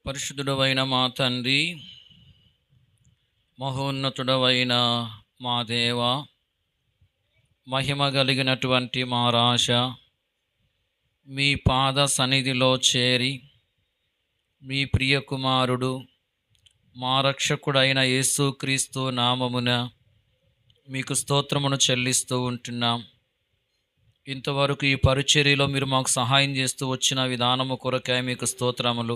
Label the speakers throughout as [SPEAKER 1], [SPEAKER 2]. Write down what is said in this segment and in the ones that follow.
[SPEAKER 1] పరిశుద్ధుడవైన మా తండ్రి, మహోన్నతుడవైన మా దేవ, మహిమ కలిగినటువంటి మా రాజ, మీ పాద సన్నిధిలో చేరి మీ ప్రియ కుమారుడు మా రక్షకుడైన యేసుక్రీస్తు నామమున మీకు స్తోత్రమును చెల్లిస్తూ ఉంటున్నాం. ఇంతవరకు ఈ పరిచర్యలో మీరు మాకు సహాయం చేస్తూ వచ్చిన విధానము కొరకై మీకు స్తోత్రములు.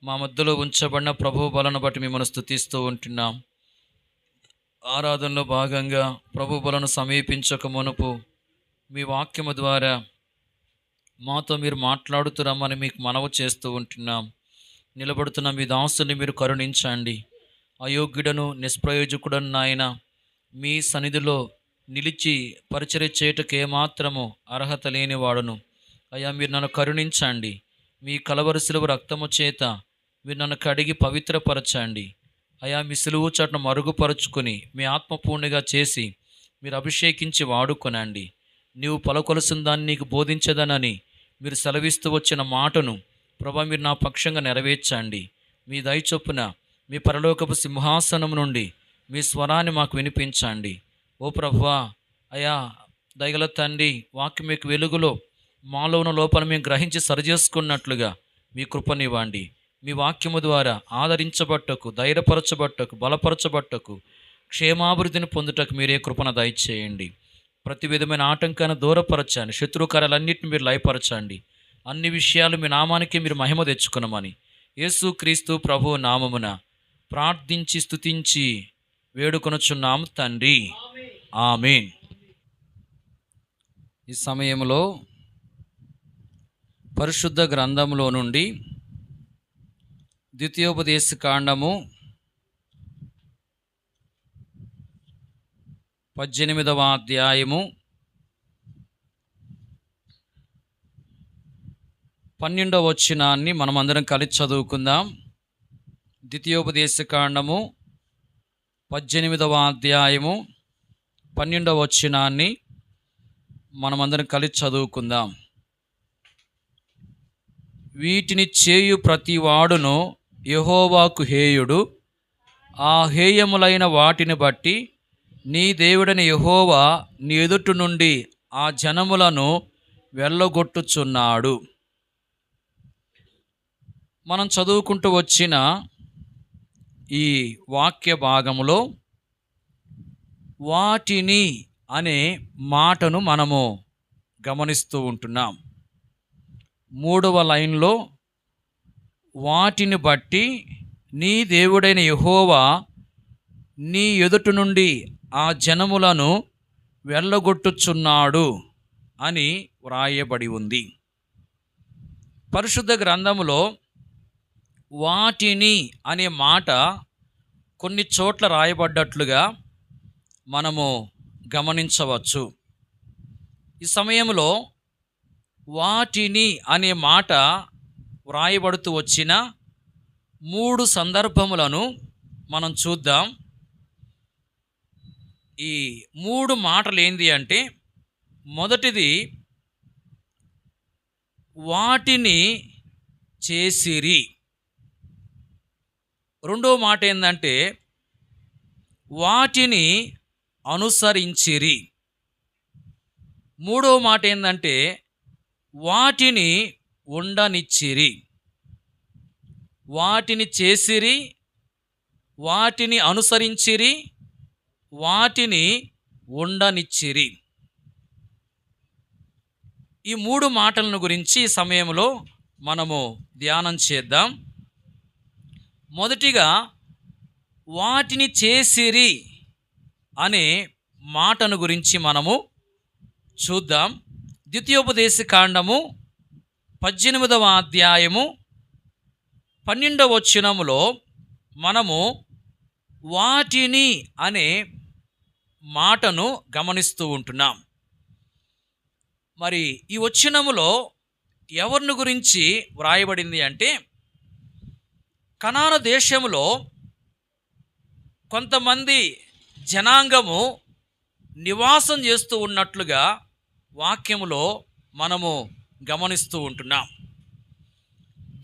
[SPEAKER 1] మా మధ్యలో ఉంచబడిన ప్రభు బలను బట్టి మిమ్మల్ని స్తుతిస్తూ ఉంటున్నాం. ఆరాధనలో భాగంగా ప్రభు బలను సమీపించక మునుపు మీ వాక్యము ద్వారా మాతో మీరు మాట్లాడుతురమ్మని మీకు మనవి చేస్తూ ఉంటున్నాం. నిలబడుతున్న మీ దాసుని మీరు కరుణించండి. అయోగ్యుడను నిష్ప్రయోజకుడను నాయన మీ సన్నిధిలో నిలిచి పరిచర్య చేయుటకు ఏమాత్రము అర్హత లేనివాడును. అయ్యా, మీరు నన్ను కరుణించండి. మీ కలవరి సిలువ రక్తము చేత మీరు నన్ను కడిగి పవిత్రపరచండి. అయా, మీ సిలువు చాటును మరుగుపరుచుకొని మీ ఆత్మపూర్ణిగా చేసి మీరు అభిషేకించి వాడుకొనండి. నీవు పలకొలసిన దాన్ని నీకు బోధించదనని మీరు సెలవిస్తూ వచ్చిన మాటను ప్రభా మీరు నా పక్షంగా నెరవేర్చండి. మీ దయ చొప్పున మీ పరలోకపు సింహాసనం నుండి మీ స్వరాన్ని మాకు వినిపించండి. ఓ ప్రభువా, అయా దయగల తండ్రి, వాక్యం యొక్క వెలుగులో మాలో ఉన్న లోపాలను మేము గ్రహించి సరిచేసుకున్నట్లుగా మీ కృపనివ్వండి. మీ వాక్యము ద్వారా ఆదరించబట్టకు, ధైర్యపరచబట్టకు, బలపరచబట్టకు, క్షేమాభివృద్ధిని పొందుటకు మీరే కృపణ దయచేయండి. ప్రతి విధమైన ఆటంకాన్ని దూరపరచండి. శత్రుకార్యాలన్నింటిని మీరు లయపరచండి. అన్ని విషయాలు మీ నామానికి మీరు మహిమ తెచ్చుకునమని యేసుక్రీస్తు ప్రభు నామమున ప్రార్థించి స్తుతించి వేడుకొనుచున్నాము తండ్రి, ఆమేన్. ఈ సమయంలో పరిశుద్ధ గ్రంథంలో నుండి ద్వితీయోపదేశ కాండము 18వ అధ్యాయము 12వ వచనాన్ని మనమందరం కలిసి చదువుకుందాం. ద్వితీయోపదేశ కాండము 18వ అధ్యాయము 12వ వచనాన్ని మనమందరం కలిసి చదువుకుందాం. వీటిని చేయు ప్రతి వాడును యెహోవాకు హేయుడు. ఆ హేయములైన వాటిని బట్టి నీ దేవుడైన యెహోవా నీ ఎదుట నుండి ఆ జనములను వెళ్ళగొట్టుచున్నాడు. మనం చదువుకుంటూ వచ్చిన ఈ వాక్య భాగములో వాటిని అనే మాటను మనము గమనిస్తూ ఉంటున్నాం. 3వ లైన్లో వాటిని బట్టి నీ దేవుడైన యెహోవా నీ ఎదుట నుండి ఆ జనములను వెళ్ళగొట్టుచున్నాడు అని వ్రాయబడి ఉంది. పరిశుద్ధ గ్రంథములో వాటిని అనే మాట కొన్ని చోట్ల రాయబడ్డట్లుగా మనము గమనించవచ్చు. ఈ సమయంలో వాటిని అనే మాట వ్రాయబడుతూ వచ్చిన 3 సందర్భములను మనం చూద్దాం. ఈ 3 మాటలు ఏంది అంటే, మొదటిది వాటిని చేసిరి. రెండో మాట ఏంటంటే వాటిని అనుసరించిరి. మూడో మాట ఏంటంటే వాటిని ఉండనిచ్చిరి. వాటిని చేసిరి, వాటిని అనుసరించిరి, వాటిని ఉండనిచ్చిరి. ఈ 3 మాటలను గురించి ఈ సమయంలో మనము ధ్యానం చేద్దాం. మొదటిగా వాటిని చేసిరి అనే మాటను గురించి మనము చూద్దాం. ద్వితీయోపదేశ కాండము 18వ అధ్యాయము 12వ వచనములో మనము వాటిని అనే మాటను గమనిస్తూ ఉంటున్నాం. మరి ఈ వచనములో ఎవరిని గురించి వ్రాయబడింది అంటే, కనాను దేశములో కొంతమంది జనాంగము నివాసం చేస్తూ ఉన్నట్లుగా వాక్యములో మనము గమనిస్తూ ఉంటున్నాం.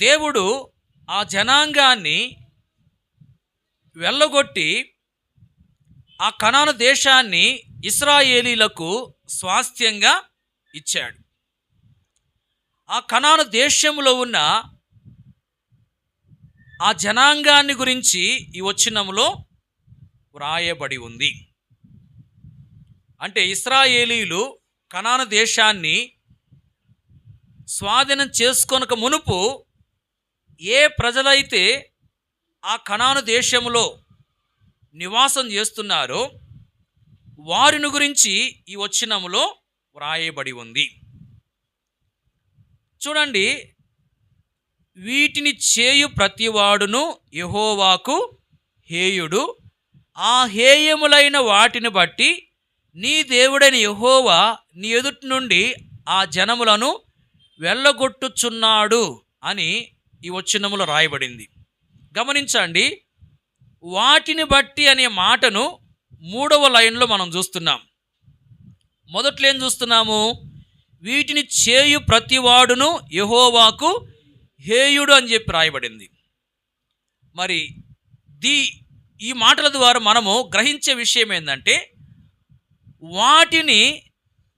[SPEAKER 1] దేవుడు ఆ జనాంగాన్ని వెళ్ళగొట్టి ఆ కనాను దేశాన్ని ఇశ్రాయేలీలకు స్వాస్థ్యంగా ఇచ్చాడు. ఆ కనాను దేశంలో ఉన్న ఆ జనాంగాన్ని గురించి ఈ వచనంలో వ్రాయబడి ఉంది. అంటే ఇశ్రాయేలీలు కనాను దేశాన్ని స్వాధీనం చేసుకొనక మునుపు ఏ ప్రజలైతే ఆ కనాను దేశంలో నివాసం చేస్తున్నారో వారిని గురించి ఈ వచనములో వ్రాయబడి ఉంది. చూడండి, వీటిని చేయు ప్రతివాడును యెహోవాకు హేయుడు, ఆ హేయములైన వాటిని బట్టి నీ దేవుడైన యెహోవా నీ ఎదుటి నుండి ఆ జనములను వెళ్ళగొట్టుచున్నాడు అని ఈ వచనములో రాయబడింది. గమనించండి, వాటిని బట్టి అనే మాటను 3వ లైన్లో మనం చూస్తున్నాం. మొదట్లో ఏం చూస్తున్నాము? వీటిని చేయు ప్రతివాడును యెహోవాకు హేయుడు అని చెప్పి రాయబడింది. మరి ఈ మాటల ద్వారా మనము గ్రహించే విషయం ఏంటంటే, వాటిని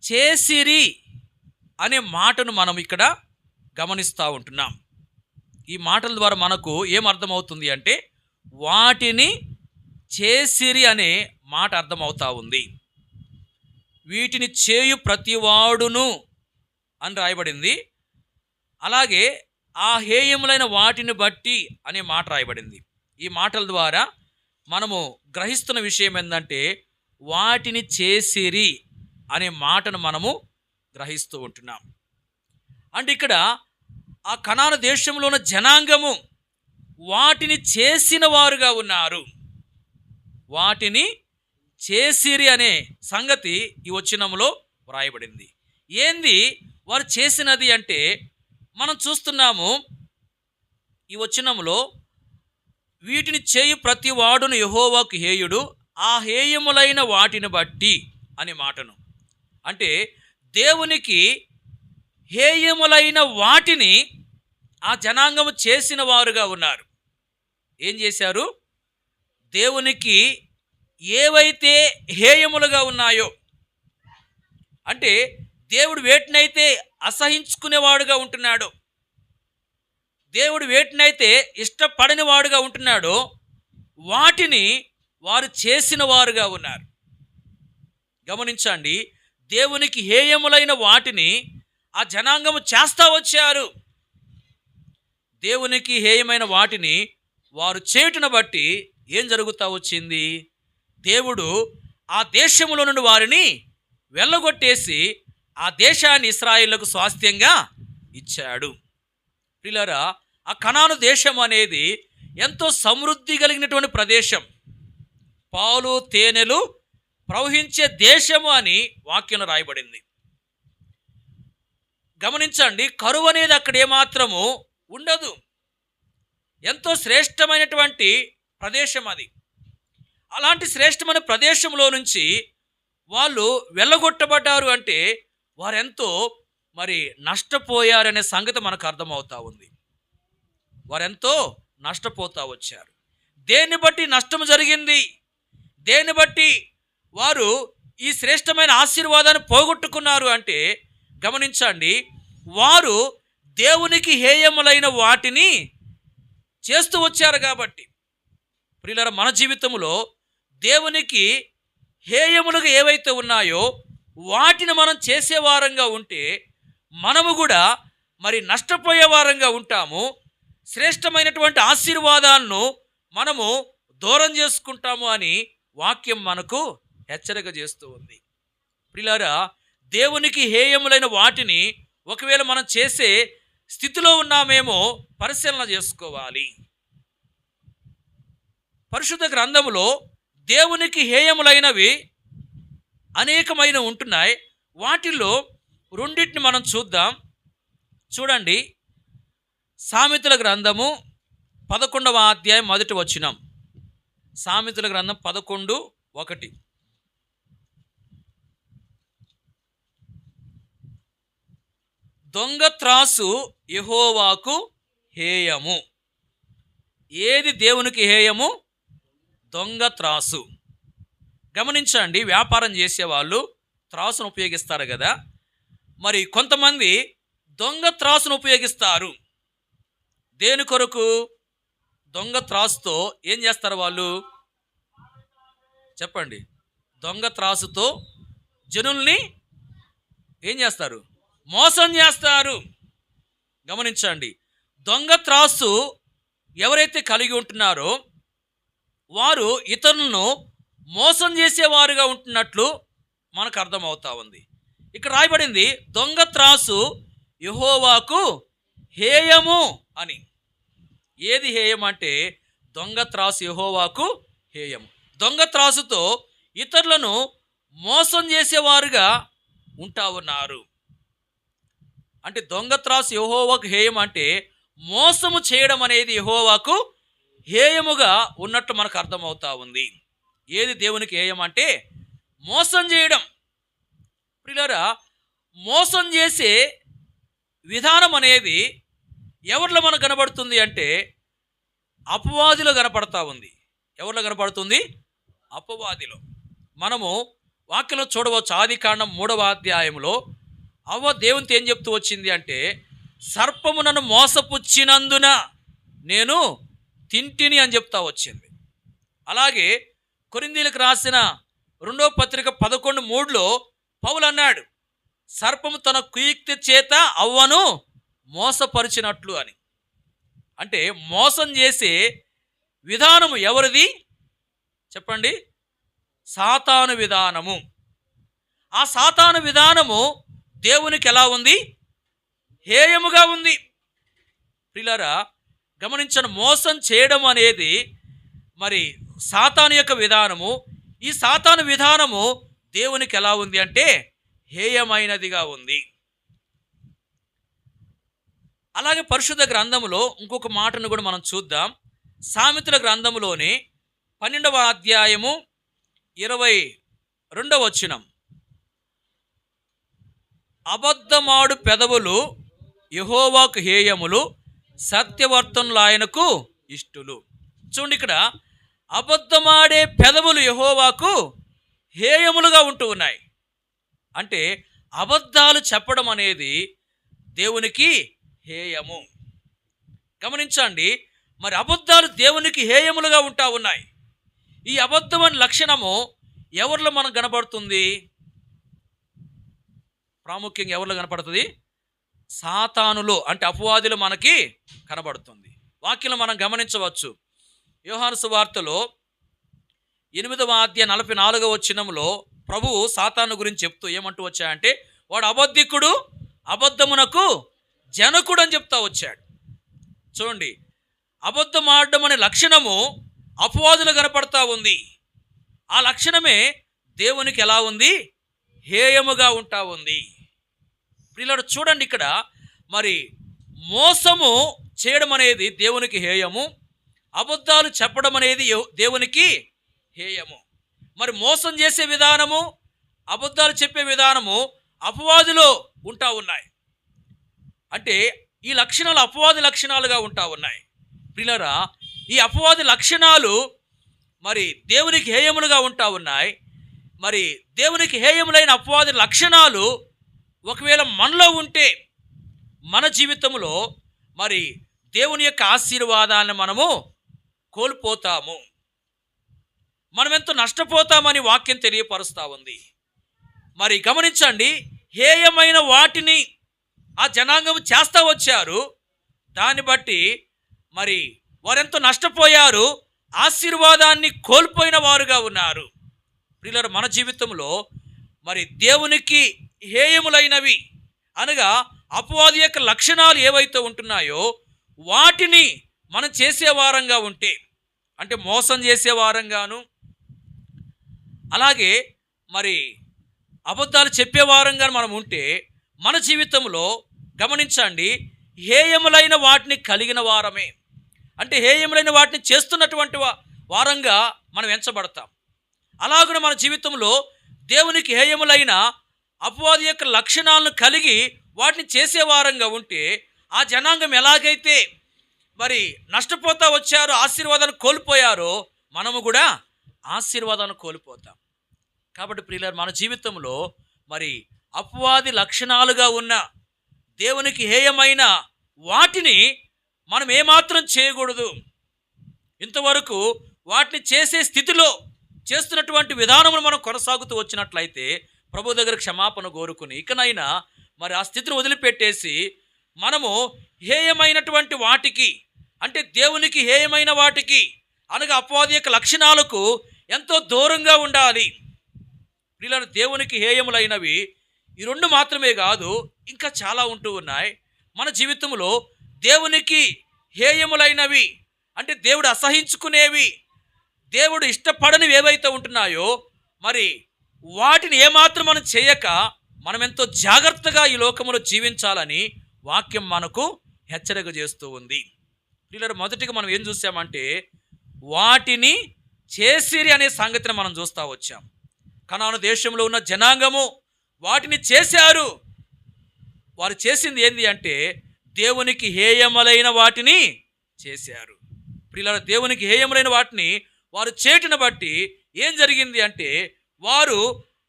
[SPEAKER 1] చేసిరి అనే మాటను మనం ఇక్కడ గమనిస్తూ ఉంటున్నాం. ఈ మాటల ద్వారా మనకు ఏమర్థమవుతుంది అంటే, వాటిని చేసిరి అనే మాట అర్థమవుతా ఉంది. వీటిని చేయు ప్రతివాడును అని రాయబడింది. అలాగే ఆ హేయములైన వాటిని బట్టి అనే మాట రాయబడింది. ఈ మాటల ద్వారా మనము గ్రహిస్తున్న విషయం ఏంటంటే, వాటిని చేసిరి అనే మాటను మనము గ్రహిస్తూ ఉంటున్నాం. అంటే ఇక్కడ ఆ కనాను దేశంలో ఉన్న జనాంగము వాటిని చేసిన వారుగా ఉన్నారు. వాటిని చేసిరి అనే సంగతి ఈ వచనములో వ్రాయబడింది. ఏంది వారు చేసినది అంటే, మనం చూస్తున్నాము ఈ వచనములో వీటిని చేయు ప్రతి వాడును యెహోవాకు హేయుడు, ఆ హేయములైన వాటిని బట్టి అనే మాటను, అంటే దేవునికి హేయములైన వాటిని ఆ జనాంగము చేసిన వారుగా ఉన్నారు. ఏం చేశారు? దేవునికి ఏవైతే హేయములుగా ఉన్నాయో, అంటే దేవుడు వేటినైతే అసహించుకునేవాడుగా ఉంటున్నాడో, దేవుడు వేటినైతే ఇష్టపడని వాడుగా ఉంటున్నాడో వాటిని వారు చేసిన వారుగా ఉన్నారు. గమనించండి, దేవునికి హేయములైన వాటిని ఆ జనాంగము చేస్తా వచ్చారు. దేవునికి హేయమైన వాటిని వారు చేయుటను బట్టి ఏం జరుగుతూ వచ్చింది? దేవుడు ఆ దేశములో నుండి వారిని వెళ్ళగొట్టేసి ఆ దేశాన్ని ఇశ్రాయేలుకు స్వాస్థ్యంగా ఇచ్చాడు. ప్రియులారా, ఆ కనాను దేశం అనేది ఎంతో సమృద్ధి కలిగినటువంటి ప్రదేశం, పాలు తేనెలు ప్రవహించే దేశము అని వాక్యంలో రాయబడింది. గమనించండి, కరువు అనేది అక్కడ ఏమాత్రము ఉండదు. ఎంతో శ్రేష్టమైనటువంటి ప్రదేశం అది. అలాంటి శ్రేష్టమైన ప్రదేశంలో నుంచి వాళ్ళు వెళ్ళగొట్టబడ్డారు అంటే వారెంతో మరి నష్టపోయారనే సంగతి మనకు అర్థమవుతా ఉంది. వారెంతో నష్టపోతా వచ్చారు. దేన్ని బట్టి నష్టం జరిగింది? దేన్ని బట్టి వారు ఈ శ్రేష్టమైన ఆశీర్వాదాన్ని పోగొట్టుకున్నారు అంటే, గమనించండి, వారు దేవునికి హేయములైన వాటిని చేస్తూ వచ్చారు కాబట్టి. ప్రియులారా, మన జీవితంలో దేవునికి హేయములుగా ఏవైతే ఉన్నాయో వాటిని మనం చేసేవారంగా ఉంటే మనము కూడా మరి నష్టపోయే వారంగా ఉంటాము. శ్రేష్టమైనటువంటి ఆశీర్వాదాలను మనము దూరం చేసుకుంటాము అని వాక్యం మనకు హెచ్చరిక చేస్తూ ఉంది. ప్రియులారా, దేవునికి హేయములైన వాటిని ఒకవేళ మనం చేసే స్థితిలో ఉన్నామేమో పరిశీలన చేసుకోవాలి. పరిశుద్ధ గ్రంథములో దేవునికి హేయములైనవి అనేకమైన ఉంటున్నాయి. వాటిల్లో రెండింటిని మనం చూద్దాం. చూడండి, సామెతల గ్రంథము 11వ అధ్యాయం 1వ వచనం. సామెతల గ్రంథం 11:1. దొంగ త్రాసు యెహోవాకు హేయము. ఏది దేవునికి హేయము? దొంగ త్రాసు. గమనించండి, వ్యాపారం చేసేవాళ్ళు త్రాసును ఉపయోగిస్తారు కదా. మరి కొంతమంది దొంగ త్రాసును ఉపయోగిస్తారు. దేని కొరకు? దొంగ త్రాసుతో ఏం చేస్తారు వాళ్ళు? చెప్పండి. దొంగ త్రాసుతో జనుల్ని ఏం చేస్తారు? మోసం చేస్తారు. గమనించండి, దొంగ త్రాసు ఎవరైతే కలిగి ఉంటున్నారో వారు ఇతరులను మోసం చేసేవారుగా ఉంటున్నట్లు మనకు అర్థమవుతా ఉంది. ఇక్కడ రాయబడింది దొంగ త్రాసు యెహోవాకు హేయము అని. ఏది హేయం అంటే దొంగ త్రాసు యెహోవాకు హేయము. దొంగ త్రాసుతో ఇతరులను మోసం చేసేవారుగా ఉంటా ఉన్నారు. అంటే దొంగ త్రాసు యెహోవాకు హేయం అంటే మోసము చేయడం అనేది యెహోవాకు హేయముగా ఉన్నట్టు మనకు అర్థమవుతా ఉంది. ఏది దేవునికి హేయం అంటే మోసం చేయడం. ప్రియులారా, మోసం చేసే విధానం అనేది ఎవరిలో మనకు కనబడుతుంది అంటే అపవాదిలో కనపడతా ఉంది. ఎవరిలో కనపడుతుంది? అపవాదిలో. మనము వాక్యంలో చూడవచ్చు. ఆదికాండం 3వ అధ్యాయంలో అవ్వ దేవునితో ఏం చెప్తూ వచ్చింది అంటే, సర్పము నన్ను మోసపుచ్చినందున నేను తింటిని అని చెప్తా వచ్చింది. అలాగే కొరింథీయులకు రాసిన 2వ పత్రిక 11:3లో పౌలు అన్నాడు, సర్పము తన కుయుక్తి చేత అవ్వను మోసపరిచినట్లు అని. అంటే మోసం చేసే విధానము ఎవరిది? చెప్పండి. సాతాను విధానము. ఆ సాతాను విధానము దేవునికి ఎలా ఉంది? హేయముగా ఉంది. ప్రియులారా, గమనించండి, మోసం చేయడం అనేది మరి సాతాను యొక్క విధానము. ఈ సాతాను విధానము దేవునికి ఎలా ఉంది అంటే హేయమైనదిగా ఉంది. అలాగే పరిశుద్ధ గ్రంథములో ఇంకొక మాటను కూడా మనం చూద్దాం. సామెతల గ్రంథములోని 12వ అధ్యాయము 22వ వచనం. అబద్ధమాడు పెదవులు యెహోవాకు హేయములు, సత్యవర్తనులు ఆయనకు ఇష్టులు. చూడండి, ఇక్కడ అబద్ధమాడే పెదవులు యెహోవాకు హేయములుగా ఉంటూ ఉన్నాయి. అంటే అబద్ధాలు చెప్పడం అనేది దేవునికి హేయము. గమనించండి, మరి అబద్ధాలు దేవునికి హేయములుగా ఉంటా ఉన్నాయి. ఈ అబద్ధమైన లక్షణము ఎవరిలో మనకు కనబడుతుంది? ప్రాముఖ్యంగా ఎవరిలో కనపడుతుంది? సాతానులో, అంటే అపవాదిలో మనకి కనబడుతుంది. వాక్యం మనం గమనించవచ్చు. యోహాను సువార్తలో 8వ అధ్యాయం 44వ వచనంలో ప్రభువు సాతాను గురించి చెప్తూ ఏమంటూ వచ్చాయంటే, వాడు అబద్ధికుడు, అబద్ధమునకు జనకుడు అని చెప్తా వచ్చాడు. చూడండి, అబద్ధం ఆడడం అనే లక్షణము అపవాదులు కనపడతా ఉంది. ఆ లక్షణమే దేవునికి ఎలా ఉంది? హేయముగా ఉంటా ఉంది. ప్రియులారా, చూడండి, ఇక్కడ మరి మోసము చేయడం అనేది దేవునికి హేయము, అబద్ధాలు చెప్పడం అనేది దేవునికి హేయము. మరి మోసం చేసే విధానము, అబద్ధాలు చెప్పే విధానము అపవాదిలో ఉంటా ఉన్నాయి. అంటే ఈ లక్షణాలు అపవాది లక్షణాలుగా ఉంటా ఉన్నాయి. ప్రియులారా, ఈ అపవాది లక్షణాలు మరి దేవునికి హేయములుగా ఉంటా ఉన్నాయి. మరి దేవునికి హేయములైన అపవాది లక్షణాలు ఒకవేళ మనలో ఉంటే మన జీవితంలో మరి దేవుని యొక్క ఆశీర్వాదాన్ని మనము కోల్పోతాము. మనం ఎంతో నష్టపోతామని వాక్యం తెలియపరుస్తూ ఉంది. మరి గమనించండి, హేయమైన వాటిని ఆ జనాంగం చేస్తూ వచ్చారు. దాన్ని బట్టి మరి వారెంతో నష్టపోయారు, ఆశీర్వాదాన్ని కోల్పోయిన వారుగా ఉన్నారు. ప్రియులారా, మన జీవితంలో మరి దేవునికి హేయములైనవి అనగా అపవాది యొక్క లక్షణాలు ఏవైతే ఉంటున్నాయో వాటిని మనం చేసేవారంగా ఉంటే, అంటే మోసం చేసేవారంగాను, అలాగే మరి అబద్ధాలు చెప్పేవారంగా మనం ఉంటే మన జీవితంలో గమనించండి, హేయములైన వాటిని కలిగిన వారమే. అంటే హేయములైన వాటిని చేస్తున్నటువంటి వారంగా మనం ఎంచబడతాం. అలాగే మన జీవితంలో దేవునికి హేయములైన అపవాది యొక్క లక్షణాలను కలిగి వాటిని చేసేవారంగా ఉంటే ఆ జనాంగం ఎలాగైతే మరి నష్టపోతా వచ్చారో, ఆశీర్వాదాన్ని కోల్పోయారో, మనము కూడా ఆశీర్వాదాన్ని కోల్పోతాం. కాబట్టి ప్రియులారా, మన జీవితంలో మరి అపవాది లక్షణాలుగా ఉన్న దేవునికి హేయమైన వాటిని మనం ఏమాత్రం చేయకూడదు. ఇంతవరకు వాటిని చేసే స్థితిలో చేస్తున్నటువంటి విధానమును మనం కొనసాగుతూ వచ్చినట్లయితే ప్రభు దగ్గర క్షమాపణ కోరుకుని ఇకనైనా మరి ఆ స్థితిని వదిలిపెట్టేసి మనము హేయమైనటువంటి వాటికి, అంటే దేవునికి హేయమైన వాటికి అనగా అపవాది యొక్క లక్షణాలకు ఎంతో దూరంగా ఉండాలి. ప్రియులారా, దేవునికి హేయములైనవి ఈ రెండు మాత్రమే కాదు, ఇంకా చాలా ఉంటూ ఉన్నాయి. మన జీవితంలో దేవునికి హేయములైనవి అంటే దేవుడు అసహించుకునేవి, దేవుడు ఇష్టపడనివి ఏవైతే ఉంటున్నాయో మరి వాటిని ఏమాత్రం మనం చేయక మనం ఎంతో జాగ్రత్తగా ఈ లోకంలో జీవించాలని వాక్యం మనకు హెచ్చరిక చేస్తూ ఉంది. ప్రియులారా, మొదటిగా మనం ఏం చూసామంటే వాటిని చేసిరి అనే సంగతిని మనం చూస్తూ వచ్చాం. కనాను దేశంలో ఉన్న జనాంగము వాటిని చేశారు. వారు చేసింది ఏంది అంటే దేవునికి హేయములైన వాటిని చేశారు. ప్రియులారా, దేవునికి హేయములైన వాటిని వారు చేయటను బట్టి ఏం జరిగింది అంటే వారు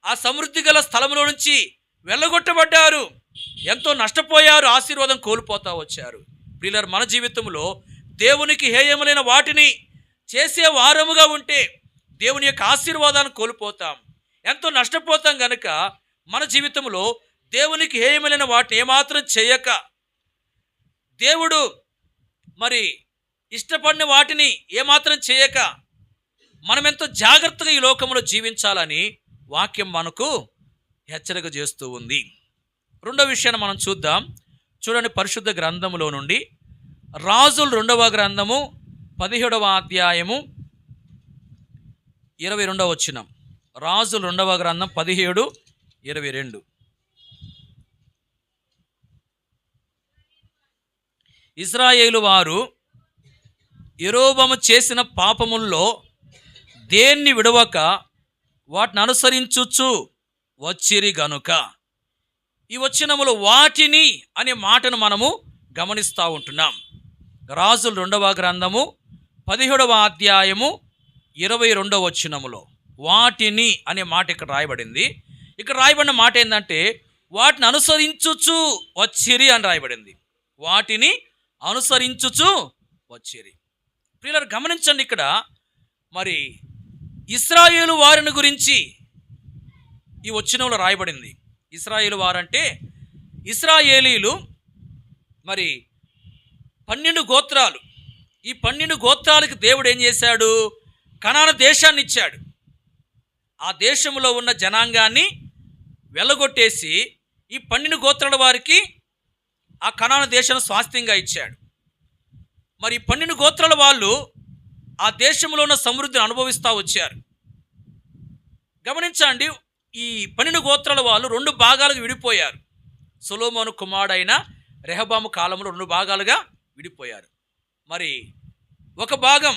[SPEAKER 1] ఆ సమృద్ధి గల స్థలంలో నుంచి వెళ్ళగొట్టబడ్డారు, ఎంతో నష్టపోయారు, ఆశీర్వాదం కోల్పోతా వచ్చారు. ప్రియులారా, మన జీవితంలో దేవునికి హేయములైన వాటిని చేసే వారముగా ఉంటే దేవుని యొక్క ఆశీర్వాదాన్ని కోల్పోతాం, ఎంతో నష్టపోతాం. గనుక మన జీవితంలో దేవునికి హేయములైన వాటిని ఏమాత్రం చేయక దేవుడు మరి ఇష్టపడిన వాటిని ఏమాత్రం చేయక మనం ఎంతో జాగ్రత్తగా ఈ లోకంలో జీవించాలని వాక్యం మనకు హెచ్చరిక చేస్తూ ఉంది. రెండో విషయాన్ని మనం చూద్దాం. చూడండి, పరిశుద్ధ గ్రంథములో నుండి రాజుల 2వ గ్రంథము 17వ అధ్యాయము 22వ వచనం. రాజుల 2వ గ్రంథం 17:22. ఇశ్రాయేలు వారు యెరోబోము చేసిన పాపముల్లో దేన్ని విడవక వాటిని అనుసరించుచు వచ్చిరి గనుక. ఈ వచనములో వాటిని అనే మాటను మనము గమనిస్తూ ఉంటున్నాం. రాజుల 2వ గ్రంథము 17వ అధ్యాయము 22వ వచనములో వాటిని అనే మాట ఇక్కడ రాయబడింది. ఇక్కడ రాయబడిన మాట ఏంటంటే వాటిని అనుసరించుచు వచ్చిరి అని రాయబడింది. వాటిని అనుసరించుచు వచ్చిరి. ప్రియులారా, గమనించండి, ఇక్కడ మరి ఇశ్రాయేలు వారిని గురించి ఈ వచనంలో రాయబడింది. ఇశ్రాయేలు వారంటే ఇశ్రాయేలీలు మరి 12 గోత్రాలు. ఈ 12 గోత్రాలకు దేవుడు ఏం చేశాడు? కనాను దేశాన్ని ఇచ్చాడు. ఆ దేశంలో ఉన్న జనాంగాన్ని వెళ్ళగొట్టేసి ఈ 12 గోత్రాల వారికి ఆ కనాను దేశాన్ని స్వాస్థ్యంగా ఇచ్చాడు. మరి 12 గోత్రాల వాళ్ళు ఆ దేశంలో ఉన్న సమృద్ధిని అనుభవిస్తూ వచ్చారు. గమనించండి, ఈ 12 గోత్రాల వాళ్ళు 2 భాగాలుగా విడిపోయారు. సొలొమోను కుమారుడైన రెహబాము కాలంలో 2 భాగాలుగా విడిపోయారు. మరి ఒక భాగం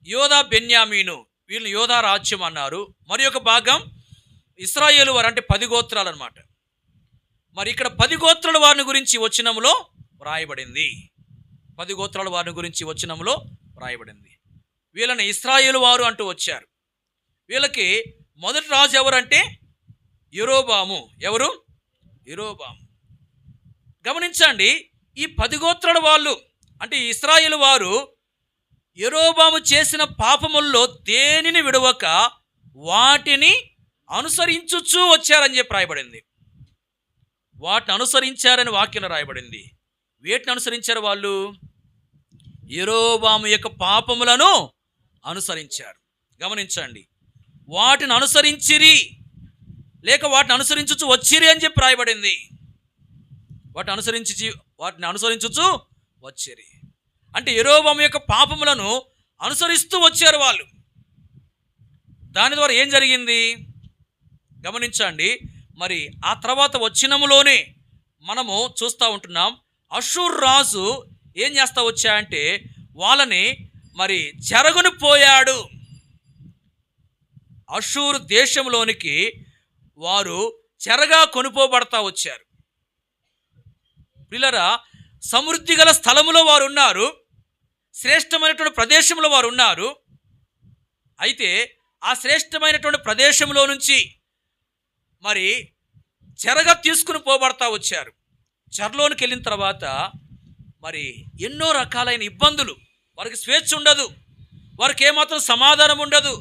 [SPEAKER 1] యోధా బెన్యామీను, వీళ్ళని యోధా రాజ్యం అన్నారు. మరి ఒక భాగం ఇశ్రాయేలు వారు, అంటే 10 గోత్రాలు అన్నమాట. మరి ఇక్కడ 10 గోత్రాల వారిని గురించి వచనములో వ్రాయబడింది. 10 గోత్రాల వారిని గురించి వచనములో వ్రాయబడింది. వీళ్ళని ఇశ్రాయేలు వారు అంటూ వచ్చారు. వీళ్ళకి మొదటి రాజు ఎవరంటే యెరోబాము. ఎవరు? యెరోబాము. గమనించండి, ఈ 10 గోత్రాల వాళ్ళు అంటే ఇశ్రాయేలు వారు యెరోబాము చేసిన పాపముల్లో దేనిని విడవక వాటిని అనుసరించుచూ వచ్చారని చెప్పి రాయబడింది. వాటిని అనుసరించారని వాక్యం రాయబడింది. వేటిని అనుసరించారు వాళ్ళు? యెరోబాము యొక్క పాపములను అనుసరించారు. గమనించండి, వాటిని అనుసరించిరి లేక వాటిని అనుసరించుచు వచ్చిరి అని చెప్పి రాయబడింది. వాటిని అనుసరించుచు వచ్చిరి అంటే యెరోబాము యొక్క పాపములను అనుసరిస్తూ వచ్చారు వాళ్ళు. దాని ద్వారా ఏం జరిగింది గమనించండి. మరి ఆ తర్వాత వచనములోనే మనము చూస్తూ ఉంటున్నాం, అషూర్ రాజు ఏం చేస్తా వచ్చాయంటే వాళ్ళని మరి చెరగొని పోయాడు. అషూరు దేశంలోనికి వారు చెరగా కొనుపోబడతా వచ్చారు. ప్రియులారా, సమృద్ధి గల స్థలములో వారు ఉన్నారు. శ్రేష్టమైనటువంటి ప్రదేశంలో వారు ఉన్నారు. అయితే ఆ శ్రేష్టమైనటువంటి ప్రదేశంలో నుంచి మరి చెరగా తీసుకుని పోబడతా వచ్చారు. చెరలోనికి వెళ్ళిన తర్వాత మరి ఎన్నో రకాలైన ఇబ్బందులు. వారికి స్వేచ్ఛ ఉండదు, వారికి ఏమాత్రం సమాధానం ఉండదు,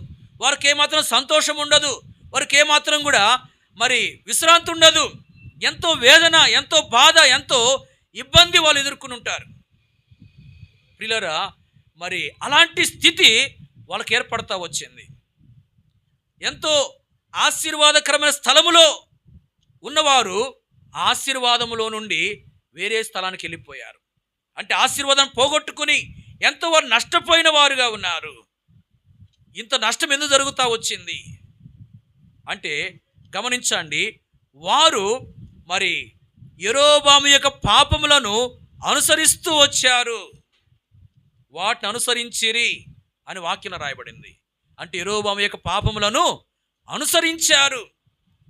[SPEAKER 1] వారికి ఏమాత్రం సంతోషం ఉండదు, వారికి ఏమాత్రం కూడా మరి విశ్రాంతి ఉండదు. ఎంతో వేదన, ఎంతో బాధ, ఎంతో ఇబ్బంది వాళ్ళు ఎదుర్కొని ఉంటారు. ప్రియులారా, మరి అలాంటి స్థితి వాళ్ళకి ఏర్పడతా వచ్చింది. ఎంతో ఆశీర్వాదకరమైన స్థలములో ఉన్నవారు ఆశీర్వాదములో నుండి వేరే స్థలానికి వెళ్ళిపోయారు. అంటే ఆశీర్వాదం పోగొట్టుకుని ఎంతో వారు నష్టపోయిన వారుగా ఉన్నారు. ఇంత నష్టం ఎందుకు జరుగుతూ వచ్చింది అంటే గమనించండి, వారు మరి యెరోబాము యొక్క పాపములను అనుసరిస్తూ వచ్చారు. వాటిని అనుసరించిరి అని వాక్యం రాయబడింది. అంటే యెరోబాము యొక్క పాపములను అనుసరించారు.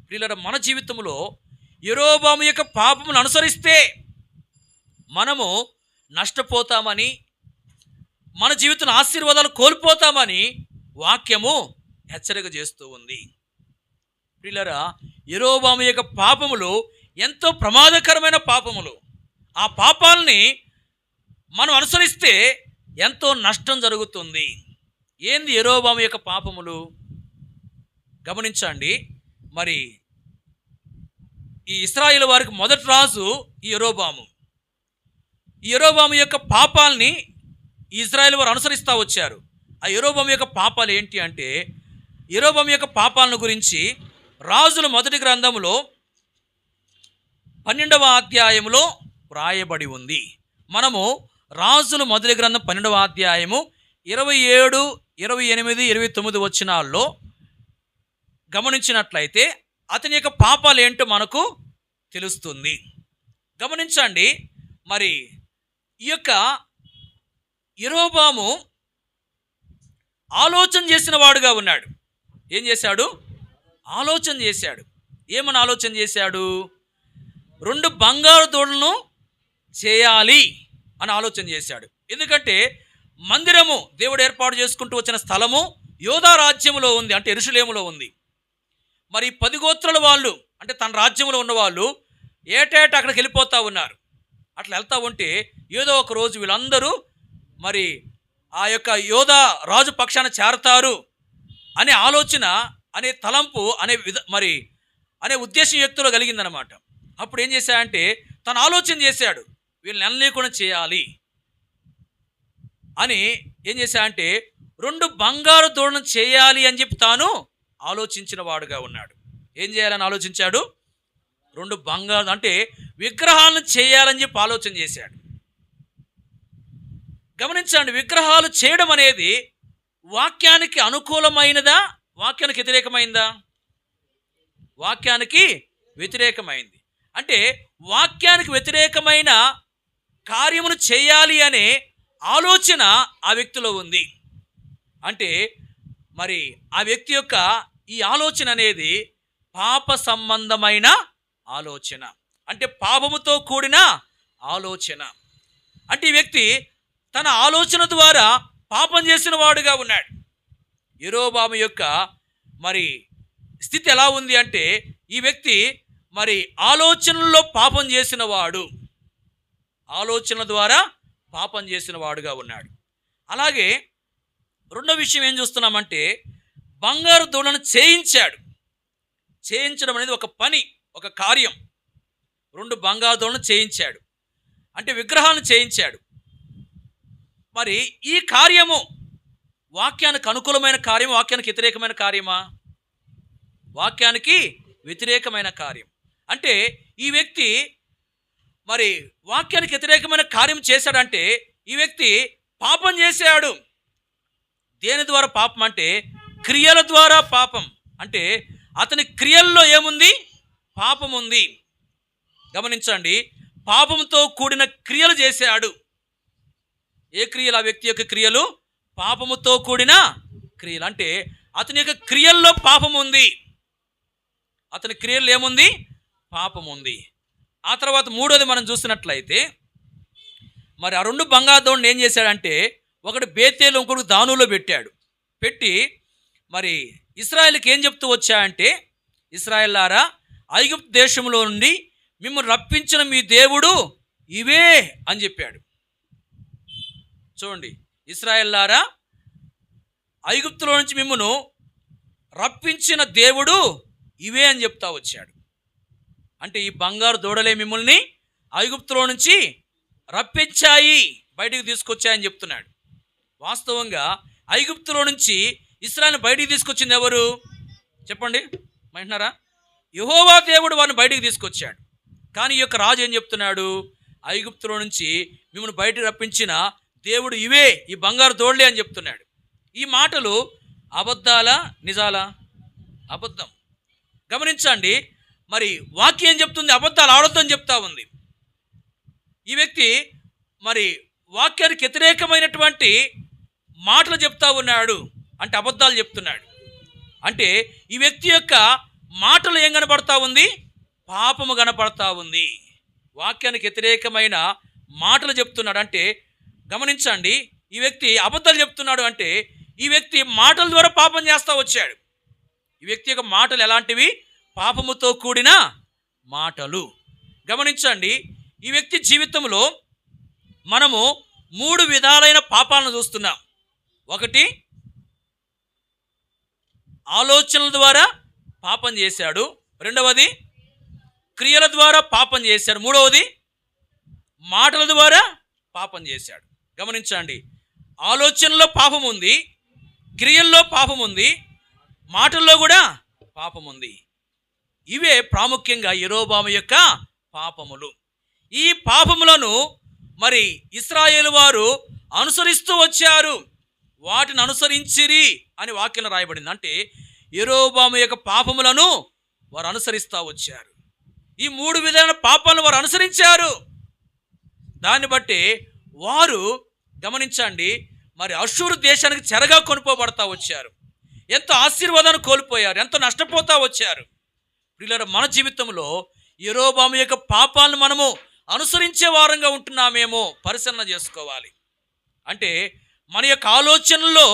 [SPEAKER 1] ప్రియులారా, మన జీవితంలో యెరోబాము యొక్క పాపములను అనుసరిస్తే మనము నష్టపోతామని, మన జీవితంలో ఆశీర్వాదాలు కోల్పోతామని వాక్యము హెచ్చరిక చేస్తూ ఉంది. ప్రియులారా, యెరోబాము యొక్క పాపములు ఎంతో ప్రమాదకరమైన పాపములు. ఆ పాపాలని మనం అనుసరిస్తే ఎంతో నష్టం జరుగుతుంది. ఏంది యెరోబాము యొక్క పాపములు? గమనించండి, మరి ఈ ఇశ్రాయేలు వారికి మొదటి రాజు ఈ యెరోబాము. ఈ యెరోబాము యొక్క పాపాలని ఈ ఇశ్రాయేలు వారు అనుసరిస్తూ వచ్చారు. ఆ యెరోబాము యొక్క పాపాలు ఏంటి అంటే, యెరోబాము యొక్క పాపాలను గురించి రాజుల మొదటి గ్రంథంలో 12వ అధ్యాయంలో వ్రాయబడి ఉంది. మనము రాజుల మొదటి గ్రంథం 12వ అధ్యాయము 27, 28, 29 వచనాల్లో గమనించినట్లయితే అతని యొక్క పాపాలు ఏంటో మనకు తెలుస్తుంది. గమనించండి, మరి ఈ యొక్క యెరోబాము ఆలోచన చేసిన వాడుగా ఉన్నాడు. ఏం చేశాడు? ఆలోచన చేశాడు. ఏమని ఆలోచన చేశాడు? 2 బంగారు దూడలను చేయాలి అని ఆలోచన చేశాడు. ఎందుకంటే మందిరము దేవుడు ఏర్పాటు చేసుకుంటూ వచ్చిన స్థలము యోధా రాజ్యములో ఉంది, అంటే యెరూషలేములో ఉంది. మరి 10 గోత్రాల వాళ్ళు, అంటే తన రాజ్యంలో ఉన్న వాళ్ళు ఏటేటా అక్కడికి వెళ్ళిపోతూ ఉన్నారు. అట్లా వెళ్తూ ఉంటే ఏదో ఒక రోజు వీళ్ళందరూ మరి ఆ యొక్క యోధా రాజు పక్షాన చేరతారు అనే ఆలోచన, అనే తలంపు, అనే ఉద్దేశం వ్యక్తిలో కలిగిందనమాట. అప్పుడు ఏం చేశాడంటే తను ఆలోచన చేశాడు, వీళ్ళని నెలనీయకుండా చేయాలి అని. ఏం చేశాడంటే 2 బంగారు దూడలను చేయాలి అని చెప్పి తాను ఆలోచించిన వాడుగా ఉన్నాడు. ఏం చేయాలని ఆలోచించాడు? 2 బంగారు, అంటే విగ్రహాలను చేయాలని చెప్పి ఆలోచన చేశాడు. గమనించండి, విగ్రహాలు చేయడం అనేది వాక్యానికి అనుకూలమైనదా, వాక్యానికి వ్యతిరేకమైందా? వాక్యానికి వ్యతిరేకమైంది. అంటే వాక్యానికి వ్యతిరేకమైన కార్యమును చేయాలి అనే ఆలోచన ఆ వ్యక్తిలో ఉంది. అంటే మరి ఆ వ్యక్తి యొక్క ఈ ఆలోచన అనేది పాప సంబంధమైన ఆలోచన, అంటే పాపముతో కూడిన ఆలోచన. అంటే ఈ వ్యక్తి తన ఆలోచన ద్వారా పాపం చేసిన వాడుగా ఉన్నాడు. యెరోబాము యొక్క మరి స్థితి ఎలా ఉంది అంటే, ఈ వ్యక్తి మరి ఆలోచనల్లో పాపం చేసిన వాడు, ఆలోచన ద్వారా పాపం చేసిన వాడుగా ఉన్నాడు. అలాగే రెండో విషయం ఏం చూస్తున్నామంటే, బంగారు దూడలను చేయించాడు. చేయించడం అనేది ఒక పని, ఒక కార్యం. 2 బంగారు దూడలను చేయించాడు, అంటే విగ్రహాలను చేయించాడు. మరి ఈ కార్యము వాక్యానికి అనుకూలమైన కార్యం, వాక్యానికి వ్యతిరేకమైన కార్యమా? వాక్యానికి వ్యతిరేకమైన కార్యం. అంటే ఈ వ్యక్తి మరి వాక్యానికి వ్యతిరేకమైన కార్యం చేశాడంటే ఈ వ్యక్తి పాపం చేశాడు. దేని ద్వారా పాపం అంటే క్రియల ద్వారా పాపం. అంటే అతని క్రియల్లో ఏముంది? పాపం ఉంది. గమనించండి, పాపంతో కూడిన క్రియలు చేశాడు. ఏ క్రియలు? ఆ వ్యక్తి యొక్క క్రియలు పాపముతో కూడిన క్రియలు. అంటే అతని యొక్క క్రియల్లో పాపం ఉంది. అతని క్రియల్లో ఏముంది? పాపం ఉంది. ఆ తర్వాత మూడోది మనం చూసినట్లయితే, మరి ఆ 2 బంగారు దూడలను ఏం చేశాడంటే ఒకటి బేతేలు, ఇంకొకటి దానులో పెట్టాడు. పెట్టి మరి ఇశ్రాయేలుకి ఏం చెప్తూ వచ్చాయంటే, ఇశ్రాయేల్లారా, ఐగుప్తు దేశంలో నుండి మిమ్మల్ని రప్పించిన మీ దేవుడు ఇవే అని చెప్పాడు. చూడండి, ఇశ్రాయేల్లారా, ఐగుప్తులో నుంచి మిమ్మను రప్పించిన దేవుడు ఇవే అని చెప్తా వచ్చాడు. అంటే ఈ బంగారు దూడలే మిమ్మల్ని ఐగుప్తులో నుంచి రప్పించాయి, బయటికి తీసుకొచ్చాయని చెప్తున్నాడు. వాస్తవంగా ఐగుప్తులో నుంచి ఇశ్రాయేలుని బయటికి తీసుకొచ్చింది ఎవరు చెప్పండి, అంటున్నారా? యెహోవా దేవుడు వారిని బయటికి తీసుకొచ్చాడు. కానీ ఈ యొక్క రాజు ఏం చెప్తున్నాడు? ఐగుప్తులో నుంచి మిమ్మల్ని బయటికి రప్పించిన దేవుడు ఇవే, ఈ బంగారు దూడలే అని చెప్తున్నాడు. ఈ మాటలు అబద్ధాలా నిజాలా? అబద్ధం. గమనించండి, మరి వాక్యం ఏం చెప్తుంది? అబద్ధాలు ఆడొద్దని చెప్తా ఉంది. ఈ వ్యక్తి మరి వాక్యానికి వ్యతిరేకమైనటువంటి మాటలు చెప్తా ఉన్నాడు, అంటే అబద్ధాలు చెప్తున్నాడు. అంటే ఈ వ్యక్తి యొక్క మాటలు ఏం కనపడతా ఉంది? పాపము కనపడతా ఉంది. వాక్యానికి వ్యతిరేకమైన మాటలు చెప్తున్నాడు. అంటే గమనించండి, ఈ వ్యక్తి అబద్ధాలు చెప్తున్నాడు అంటే ఈ వ్యక్తి మాటల ద్వారా పాపం చేస్తూ వచ్చాడు. ఈ వ్యక్తి యొక్క మాటలు ఎలాంటివి? పాపముతో కూడిన మాటలు. గమనించండి, ఈ వ్యక్తి జీవితంలో మనము 3 విధాలైన పాపాలను చూస్తున్నాం. ఒకటి, ఆలోచనల ద్వారా పాపం చేశాడు. రెండవది, క్రియల ద్వారా పాపం చేశాడు. మూడవది, మాటల ద్వారా పాపం చేశాడు. గమనించండి, ఆలోచనలో పాపం ఉంది, క్రియల్లో పాపం ఉంది, మాటల్లో కూడా పాపం ఉంది. ఇవే ప్రాముఖ్యంగా యెరోబాము యొక్క పాపములు. ఈ పాపములను మరి ఇశ్రాయేలు వారు అనుసరిస్తూ వచ్చారు. వాటిని అనుసరించిరి అని వాక్యంలో రాయబడింది. అంటే యెరోబాము యొక్క పాపములను వారు అనుసరిస్తూ వచ్చారు. ఈ 3 విధాల పాపాలను వారు అనుసరించారు. దాన్ని బట్టి వారు గమనించండి, మరి అష్షూరు దేశానికి చెరగా కొనుక్కోబడతా వచ్చారు. ఎంతో ఆశీర్వాదాన్ని కోల్పోయారు, ఎంతో నష్టపోతా వచ్చారు. ప్రియులారా, మన జీవితంలో యెరోబాము యొక్క పాపాలను మనము అనుసరించే వారంగా ఉంటున్నామేమో పరిశీలన చేసుకోవాలి. అంటే మన యొక్క ఆలోచనల్లో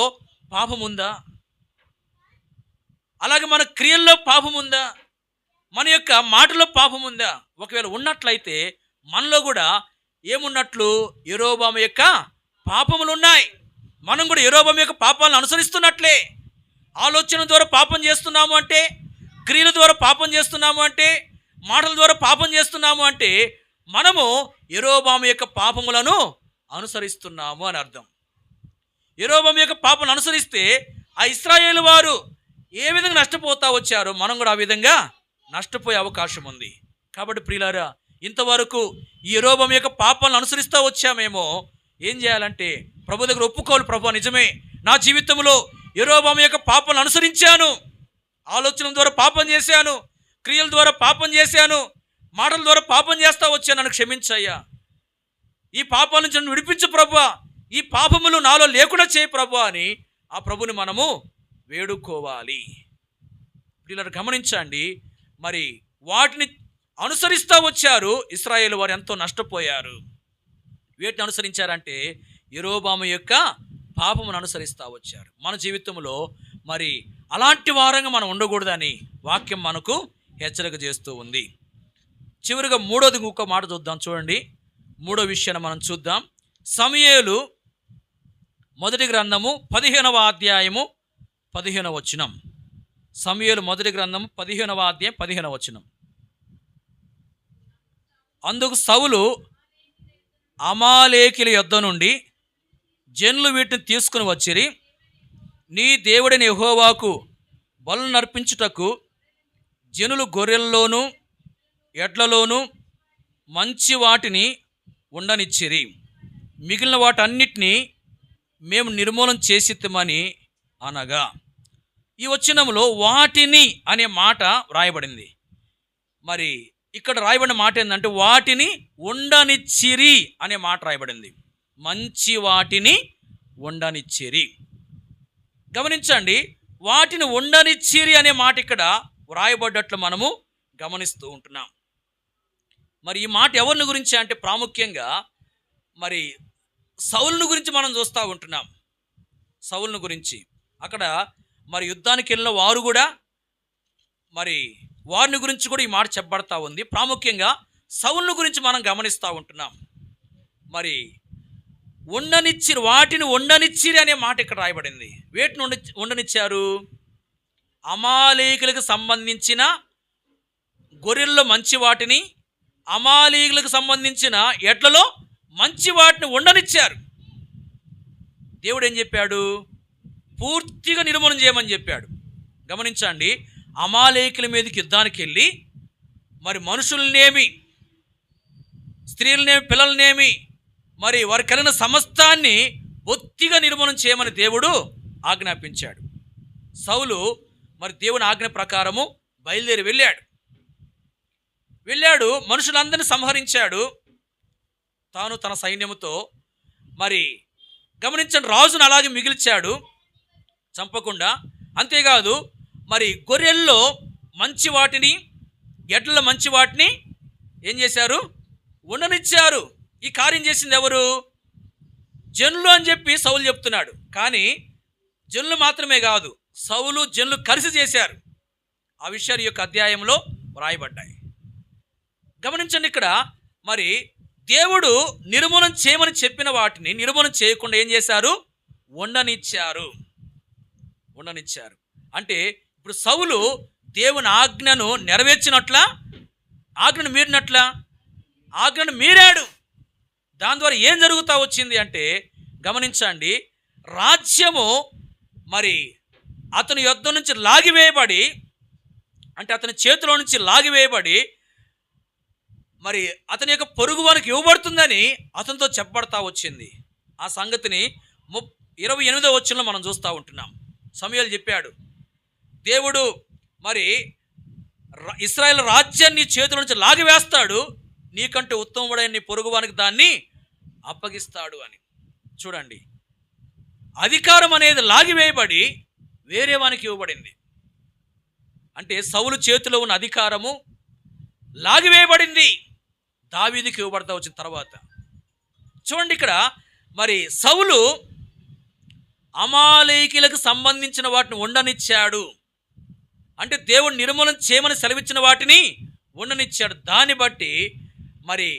[SPEAKER 1] పాపం ఉందా? అలాగే మన క్రియల్లో పాపం ఉందా? మన యొక్క మాటలో పాపం ఉందా? ఒకవేళ ఉన్నట్లయితే మనలో కూడా ఏమున్నట్లు? యెరోబాము యొక్క పాపములు ఉన్నాయి. మనం కూడా యెరోబాము యొక్క పాపాలను అనుసరిస్తున్నట్లే. ఆలోచన ద్వారా పాపం చేస్తున్నాము అంటే, క్రియల ద్వారా పాపం చేస్తున్నాము అంటే, మాటల ద్వారా పాపం చేస్తున్నాము అంటే మనము యెరోబాము యొక్క పాపములను అనుసరిస్తున్నాము అని అర్థం. యెరోబాము యొక్క పాపను అనుసరిస్తే ఆ ఇశ్రాయేలు వారు ఏ విధంగా నష్టపోతా వచ్చారో మనం కూడా ఆ విధంగా నష్టపోయే అవకాశం ఉంది. కాబట్టి ప్రియులారా, ఇంతవరకు ఈ యెరోబాము యొక్క పాపాలను అనుసరిస్తూ వచ్చామేమో. ఏం చేయాలంటే ప్రభు దగ్గర ఒప్పుకోవాలి. ప్రభు, నిజమే, నా జీవితంలో యెరోబాము యొక్క పాపాలను అనుసరించాను, ఆలోచన ద్వారా పాపం చేశాను, క్రియల ద్వారా పాపం చేశాను, మాటల ద్వారా పాపం చేస్తూ వచ్చాను, నన్ను క్షమించయ్యా, ఈ పాపాల నుంచి నన్ను విడిపించు ప్రభువా, ఈ పాపములు నాలో లేకుండా చేయి ప్రభువా అని ఆ ప్రభుని మనము వేడుకోవాలి. వీళ్ళని గమనించండి, మరి వాటిని అనుసరిస్తూ వచ్చారు ఇశ్రాయేలు వారు, ఎంతో నష్టపోయారు. వీటిని అనుసరించారంటే యెరోబాము యొక్క పాపమును అనుసరిస్తూ వచ్చారు. మన జీవితంలో మరి అలాంటి వారంగా మనం ఉండకూడదని వాక్యం మనకు హెచ్చరిక చేస్తూ ఉంది. చివరిగా మూడోది ఇంకొక మాట చూద్దాం. చూడండి, మూడో విషయాన్ని మనం చూద్దాం. సమూయేలు మొదటి గ్రంథము 15వ అధ్యాయము 15వ వచనం. సమూయేలు మొదటి గ్రంథము 15వ అధ్యాయం 15వ వచనం. అందుకు సౌలు అమాలేకీయుల యొద్ద నుండి జనులు వీటిని తీసుకుని వచ్చిరి, నీ దేవుడైన యెహోవాకు బలులు నర్పించుటకు జనులు గొర్రెల్లోనూ ఎడ్లలోనూ మంచి వాటిని ఉండనిచ్చిరి, మిగిలిన వాటన్నిటినీ మేము నిర్మూలన చేసిద్దామని అనగా. ఈ వచనంలో వాటిని అనే మాట రాయబడింది. మరి ఇక్కడ రాయబడిన మాట ఏంటంటే వాటిని ఉండనిచ్చిరి అనే మాట రాయబడింది. మంచి వాటిని ఉండనిచ్చిరి. గమనించండి, వాటిని ఉండనిచ్చిరి అనే మాట ఇక్కడ వ్రాయబడ్డట్లు మనము గమనిస్తూ ఉంటున్నాం. మరి ఈ మాట ఎవరిని గురించి అంటే ప్రాముఖ్యంగా మరి సౌలును గురించి మనం చూస్తూ ఉంటున్నాం. సౌలును గురించి అక్కడ మరి యుద్ధానికి వెళ్ళిన వారు కూడా మరి వారిని గురించి కూడా ఈ మాట చెప్పబడతా ఉంది. ప్రాముఖ్యంగా సౌలును గురించి మనం గమనిస్తూ ఉంటున్నాం. మరి వాటిని ఉండనిచ్చిరి అనే మాట ఇక్కడ రాయబడింది. వేటిని ఉండనిచ్చారు? అమాలేకులకు సంబంధించిన గొర్రెల్లో మంచి వాటిని, అమాలేకులకు సంబంధించిన ఎడ్లలో మంచి వాటిని ఉండనిచ్చారు. దేవుడు ఏం చెప్పాడు? పూర్తిగా నిర్మూలన చేయమని చెప్పాడు. గమనించండి, అమాలేకుల మీదకి యుద్ధానికి వెళ్ళి మరి మనుషులనేమి, స్త్రీలనేమి, పిల్లలనేమి, మరి వారి కలిగిన సమస్తాన్ని బొత్తిగా నిర్మూలన చేయమని దేవుడు ఆజ్ఞాపించాడు. సౌలు మరి దేవుని ఆజ్ఞ ప్రకారము బయలుదేరి వెళ్ళాడు. మనుషులందరినీ సంహరించాడు తాను తన సైన్యముతో. మరి గమనించండి, రాజును అలాగే మిగిల్చాడు చంపకుండా. అంతేకాదు, మరి గొర్రెల్లో మంచి వాటిని, ఎడ్ల మంచి వాటిని ఏం చేశారు? ఉండనిచ్చారు. ఈ కార్యం చేసింది ఎవరు? జనులు అని చెప్పి సౌలు చెప్తున్నాడు. కానీ జనులు మాత్రమే కాదు, సౌలు జనులు కలిసి చేశారు. ఆ విషయాలు ఈ యొక్క అధ్యాయంలో వ్రాయబడ్డాయి. గమనించండి, ఇక్కడ మరి దేవుడు నిర్మూలన చేయమని చెప్పిన వాటిని నిర్మూలన చేయకుండా ఏం చేశారు? ఉండనిచ్చారు. అంటే ఇప్పుడు సౌలు దేవుని ఆజ్ఞను నెరవేర్చినట్లా, ఆజ్ఞను మీరినట్లా? ఆజ్ఞను మీరాడు. దాని ద్వారా ఏం జరుగుతూ వచ్చింది అంటే, గమనించండి, రాజ్యము మరి అతని యొద్ద నుంచి లాగివేయబడి, అంటే అతని చేతిలో నుంచి లాగివేయబడి మరి అతని యొక్క పొరుగు వారికి ఇవ్వబడుతుందని అతనితో చెప్పబడతా వచ్చింది. ఆ సంగతిని 28వ వచనంలో మనం చూస్తూ ఉంటున్నాం. సమూయేలు చెప్పాడు, దేవుడు మరి ఇశ్రాయేలు రాజ్యాన్ని చేతుల నుంచి లాగివేస్తాడు, నీకంటే ఉత్తముడైన నీ పొరుగువానికి దాన్ని అప్పగిస్తాడు అని. చూడండి, అధికారం అనేది లాగివేయబడి వేరే వానికి ఇవ్వబడింది. అంటే సౌలు చేతిలో ఉన్న అధికారము లాగివేయబడింది, దావీదుకి ఇవ్వబడతా వచ్చిన తర్వాత. చూడండి, ఇక్కడ మరి సౌలు అమాలేకీలకు సంబంధించిన వాటిని ఉండనిచ్చాడు. అంటే దేవుడు నిర్మూలన చేయమని సెలవిచ్చిన వాటిని ఉండనిచ్చాడు. దాన్ని బట్టి మరి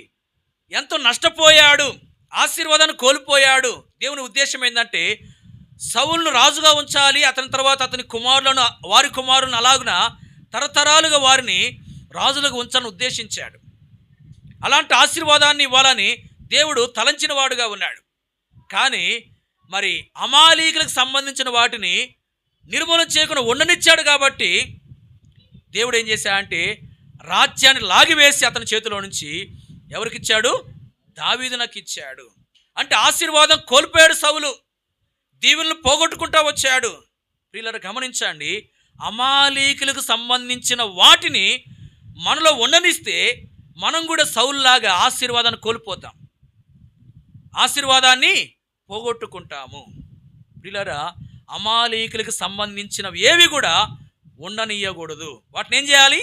[SPEAKER 1] ఎంతో నష్టపోయాడు, ఆశీర్వాదాన్ని కోల్పోయాడు. దేవుని ఉద్దేశం ఏంటంటే, సౌలును రాజుగా ఉంచాలి, అతని తర్వాత అతని కుమారులను, వారి కుమారులను అలాగున తరతరాలుగా వారిని రాజులుగా ఉంచాలని ఉద్దేశించాడు. అలాంటి ఆశీర్వాదాన్ని ఇవ్వాలని దేవుడు తలంచిన వాడుగా ఉన్నాడు. కానీ మరి అమాలీకులకు సంబంధించిన వాటిని నిర్మూలన చేయకుండా ఉండనిచ్చాడు. కాబట్టి దేవుడు ఏం చేశాడంటే, రాజ్యాన్ని లాగివేసి అతని చేతిలో నుంచి ఎవరికిచ్చాడు? దావీదునకు ఇచ్చాడు. అంటే ఆశీర్వాదం కోల్పోయాడు సౌలు, దీవెనలు పోగొట్టుకుంటా వచ్చాడు. ప్రియులారా, గమనించండి, అమాలీకులకు సంబంధించిన వాటిని మనలో ఉండనిస్తే మనం కూడా సౌలులాగా ఆశీర్వాదాన్ని కోల్పోతాం, ఆశీర్వాదాన్ని పోగొట్టుకుంటాము. ప్రియులారా, అమాలీకులకు సంబంధించినవి ఏవి కూడా ఉండనియకూడదు. వాటిని ఏం చేయాలి?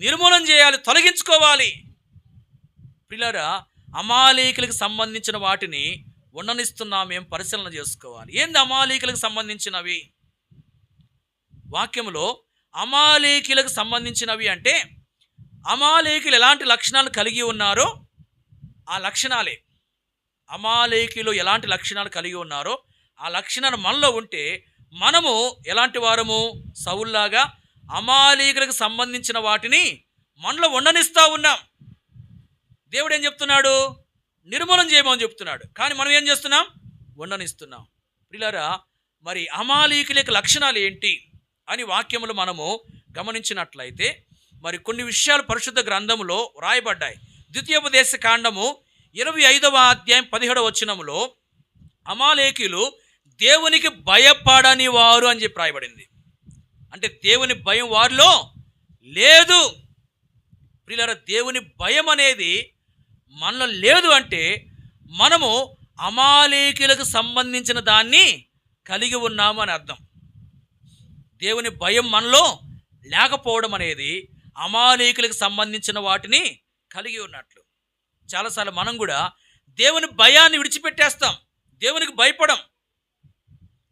[SPEAKER 1] నిర్మూలన చేయాలి, తొలగించుకోవాలి. ప్రియులారా, అమాలీకులకు సంబంధించిన వాటిని ఉండనిస్తున్నామేం పరిశీలన చేసుకోవాలి. ఏంది అమాలీకులకు సంబంధించినవి? వాక్యములో అమాలేకీలకు సంబంధించినవి అంటే, అమాలేకీలు ఎలాంటి లక్షణాలు కలిగి ఉన్నారో ఆ లక్షణాలే. అమాలేకీలు ఎలాంటి లక్షణాలు కలిగి ఉన్నారో ఆ లక్షణాలు మనలో ఉంటే మనము ఎలాంటి వారము? సౌలులాగా అమాలేకీలకు సంబంధించిన వాటిని మనలో ఉండనిస్తూ ఉన్నాం. దేవుడు ఏం చెప్తున్నాడు? నిర్మూలన చేయమని చెప్తున్నాడు. కానీ మనం ఏం చేస్తున్నాం? ఉండనిస్తున్నాం. ప్రియులారా, మరి అమాలేకీల యొక్క లక్షణాలు ఏంటి అని వాక్యములు మనము గమనించినట్లయితే మరి కొన్ని విషయాలు పరిశుద్ధ గ్రంథములో వ్రాయబడ్డాయి. ద్వితీయోపదేశ కాండము 25వ అధ్యాయం 17వ వచనములో అమాలేకీలు దేవునికి భయపడని వారు అని చెప్పి రాయబడింది. అంటే దేవుని భయం వారిలో లేదు. ప్రియులారా, దేవుని భయం అనేది మనలో లేదు అంటే మనము అమాలేకీలకు సంబంధించిన దాన్ని కలిగి ఉన్నాము అని అర్థం. దేవుని భయం మనలో లేకపోవడం అనేది అమాలేకీలకు సంబంధించిన వాటిని కలిగి ఉన్నట్లు. చాలాసార్లు మనం కూడా దేవుని భయాన్ని విడిచిపెట్టేస్తాం. దేవునికి భయపడం.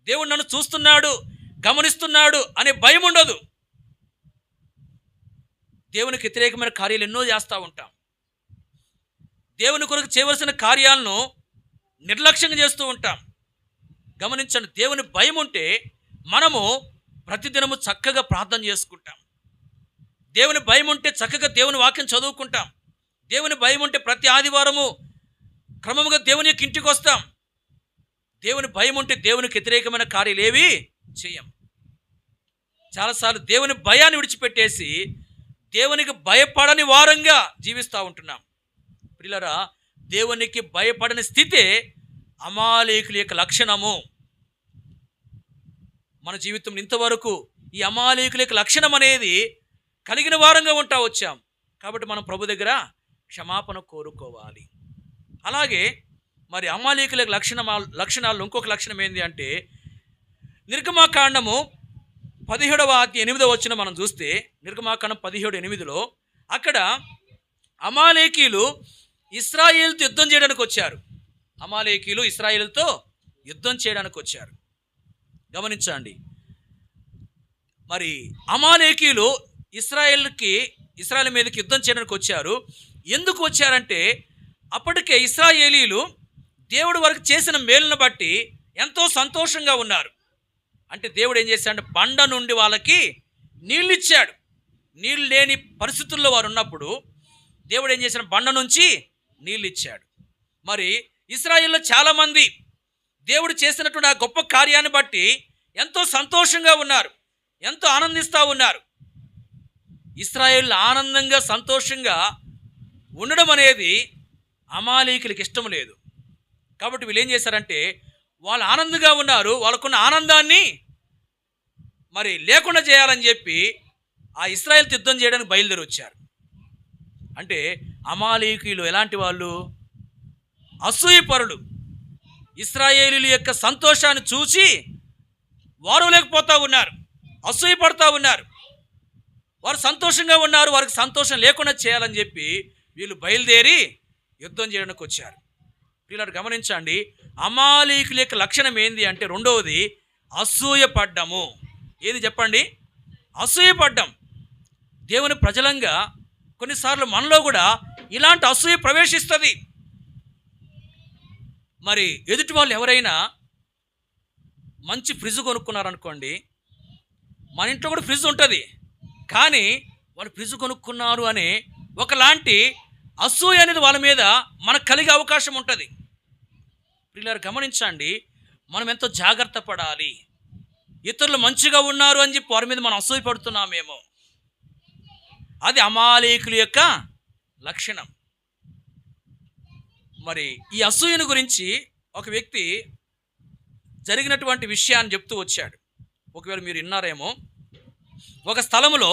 [SPEAKER 1] దేవుడు నన్ను చూస్తున్నాడు, గమనిస్తున్నాడు అనే భయం ఉండదు. దేవునికి వ్యతిరేకమైన కార్యాలు ఎన్నో చేస్తూ ఉంటాం. దేవుని కొరకు చేయవలసిన కార్యాలను నిర్లక్ష్యంగా చేస్తూ ఉంటాం. గమనించండి, దేవుని భయం ఉంటే మనము ప్రతిదినము చక్కగా ప్రార్థన చేసుకుంటాం. దేవుని భయం ఉంటే చక్కగా దేవుని వాక్యం చదువుకుంటాం. దేవుని భయం ఉంటే ప్రతి ఆదివారము క్రమముగా దేవుని యొక్క ఇంటికి వస్తాం. దేవుని భయం ఉంటే దేవునికి వ్యతిరేకమైన కార్యాలు ఏవి చేయం. చాలాసార్లు దేవుని భయాన్ని విడిచిపెట్టేసి దేవునికి భయపడని వారంగా జీవిస్తూ ఉంటున్నాం. ప్రియులారా, దేవునికి భయపడని స్థితే అమాలేకుల యొక్క లక్షణము. మన జీవితంలో ఇంతవరకు ఈ అమాలేకుల యొక్క లక్షణం అనేది కలిగిన వారంగా ఉంటా వచ్చాం. కాబట్టి మనం ప్రభు దగ్గర క్షమాపణ కోరుకోవాలి. అలాగే మరి అమాలేకుల లక్షణాల్లో ఇంకొక లక్షణం ఏంటి అంటే, నిర్గమాకాండము 17వ అధ్యాయం 8వ వచనం మనం చూస్తే, నిర్గమాకాండం 17:8లో అక్కడ అమాలేకీలు ఇశ్రాయేలుతో యుద్ధం చేయడానికి వచ్చారు. అమాలేకీలు ఇశ్రాయేలుతో యుద్ధం చేయడానికి వచ్చారు. గమనించండి, మరి అమాలేకీలు ఇశ్రాయేల్ మీదకి యుద్ధం చేయడానికి వచ్చారు. ఎందుకు వచ్చారంటే, అప్పటికే ఇశ్రాయేలీలు దేవుడు వారికి చేసిన మేలును బట్టి ఎంతో సంతోషంగా ఉన్నారు. అంటే దేవుడు ఏం చేశాడంటే, బండ నుండి వాళ్ళకి నీళ్ళు ఇచ్చాడు. నీళ్ళు లేని పరిస్థితుల్లో వారు ఉన్నప్పుడు దేవుడు ఏం చేశాడు, బండ నుంచి నీళ్ళు ఇచ్చాడు. మరి ఇశ్రాయేల్లో చాలామంది దేవుడు చేసినటువంటి ఆ గొప్ప కార్యాన్ని బట్టి ఎంతో సంతోషంగా ఉన్నారు, ఎంతో ఆనందిస్తూ ఉన్నారు. ఇశ్రాయేలు ఆనందంగా సంతోషంగా ఉండడం అనేది అమాలేకులకు ఇష్టం లేదు. కాబట్టి వీళ్ళు ఏం చేశారంటే, వాళ్ళు ఆనందంగా ఉన్నారు, వాళ్ళకున్న ఆనందాన్ని మరి లేకుండా చేయాలని చెప్పి ఆ ఇశ్రాయేలుతో యుద్ధం చేయడానికి బయలుదేరి వచ్చారు. అంటే అమాలేకీయులు ఎలాంటి వాళ్ళు? అసూయపరులు. ఇశ్రాయేలీయుల యొక్క సంతోషాన్ని చూసి వారు లేకపోతూ ఉన్నారు, అసూయపడుతూ ఉన్నారు. వారు సంతోషంగా ఉన్నారు, వారికి సంతోషం లేకుండా చేయాలని చెప్పి వీళ్ళు బయలుదేరి యుద్ధం చేయడానికి వచ్చారు. వీళ్ళని గమనించండి, అమాలేకీయుల యొక్క లక్షణం ఏంది అంటే, రెండవది అసూయపడ్డము. ఏది చెప్పండి? అసూయపడ్డం. దేవుని ప్రజలంగా కొన్నిసార్లు మనలో కూడా ఇలాంటి అసూయ ప్రవేశిస్తుంది. మరి ఎదుటి వాళ్ళు ఎవరైనా మంచి ఫ్రిడ్జ్ కొనుక్కున్నారనుకోండి, మన ఇంట్లో కూడా ఫ్రిడ్జ్ ఉంటుంది, కానీ వాళ్ళు ఫ్రిడ్జ్ కొనుక్కున్నారు అనే ఒకలాంటి అసూయ అనేది వాళ్ళ మీద మనకు కలిగే అవకాశం ఉంటుంది. పిల్లలు గమనించండి, మనం ఎంతో జాగ్రత్త పడాలి. ఇతరులు మంచిగా ఉన్నారు అని చెప్పి వారి మీద మనం అసూయ పడుతున్నామేమో, అది అమాలేకుల యొక్క లక్షణం. మరి ఈ అసూయను గురించి ఒక వ్యక్తి జరిగినటువంటి విషయాన్ని చెప్తూ వచ్చాడు. ఒకవేళ మీరు విన్నారేమో, ఒక స్థలములో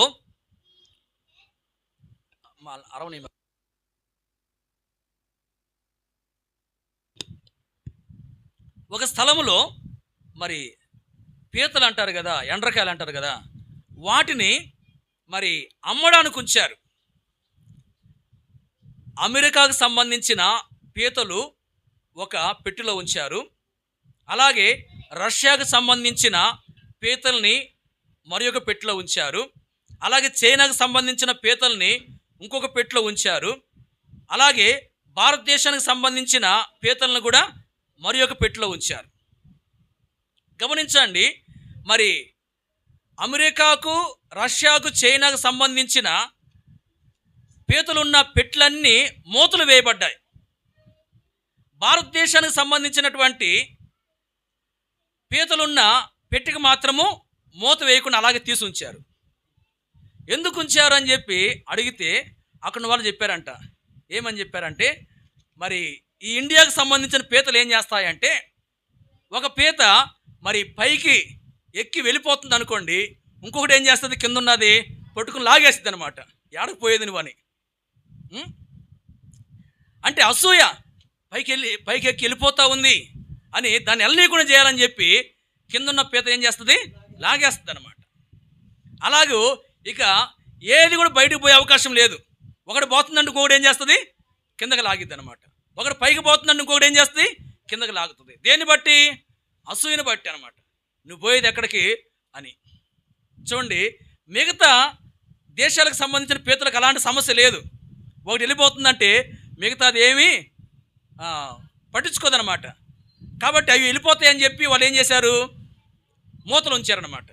[SPEAKER 1] మరి పీతలు అంటారు కదా, ఎండ్రకాయలు అంటారు కదా, వాటిని మరి అమ్మడానికి ఉంచారు. అమెరికాకు సంబంధించిన పీతలు ఒక పెట్టెలో ఉంచారు. అలాగే రష్యాకు సంబంధించిన పీతల్ని మరి ఒక పెట్టెలో ఉంచారు. అలాగే చైనాకు సంబంధించిన పీతల్ని ఇంకొక పెట్టెలో ఉంచారు. అలాగే భారతదేశానికి సంబంధించిన పీతలను కూడా మరి ఒక పెట్టెలో ఉంచారు. గమనించండి, మరి అమెరికాకు, రష్యాకు, చైనాకు సంబంధించిన పీతలున్న పెట్టెలన్నీ మూతలు వేయబడ్డాయి. భారతదేశానికి సంబంధించినటువంటి పీతలున్న పెట్టెకి మాత్రము మూత వేయకుండా అలాగే తీసి ఉంచారు. ఎందుకు ఉంచారు అని చెప్పి అడిగితే అక్కడ వాళ్ళు చెప్పారంట. ఏమని చెప్పారంటే, మరి ఈ ఇండియాకు సంబంధించిన పీతలు ఏం చేస్తాయంటే, ఒక పీత మరి పైకి ఎక్కి వెళ్ళిపోతుంది అనుకోండి, ఇంకొకటి ఏం చేస్తుంది, కింద ఉన్నది పట్టుకుని లాగేస్తుంది అనమాట. ఏడకు పోయేది నువ్వని. అంటే అసూయ పైకి ఎక్కి వెళ్ళిపోతూ ఉంది అని దాన్ని వెళ్ళనీయకుండా చేయాలని చెప్పి కిందన్న పీత ఏం చేస్తుంది, లాగేస్తుంది అనమాట. అలాగూ ఇక ఏది కూడా బయటకు పోయే అవకాశం లేదు. ఒకటి పోతుందంటే ఇంకొకటి ఏం చేస్తుంది, కిందకి లాగిద్ది అనమాట.
[SPEAKER 2] ఒకడు పైకి పోతుందంటే ఇంకొకటి ఏం చేస్తుంది, కిందకి లాగుతుంది. దేన్ని బట్టి? అసూయను బట్టి అనమాట. నువ్వు పోయేది ఎక్కడికి అని. చూడండి, మిగతా దేశాలకు సంబంధించిన పీతలకు అలాంటి సమస్య లేదు. ఒకటి వెళ్ళిపోతుందంటే మిగతాది ఏమీ పట్టించుకోదనమాట. కాబట్టి అవి వెళ్ళిపోతాయని చెప్పి వాళ్ళు ఏం చేశారు, మూతలు ఉంచారనమాట.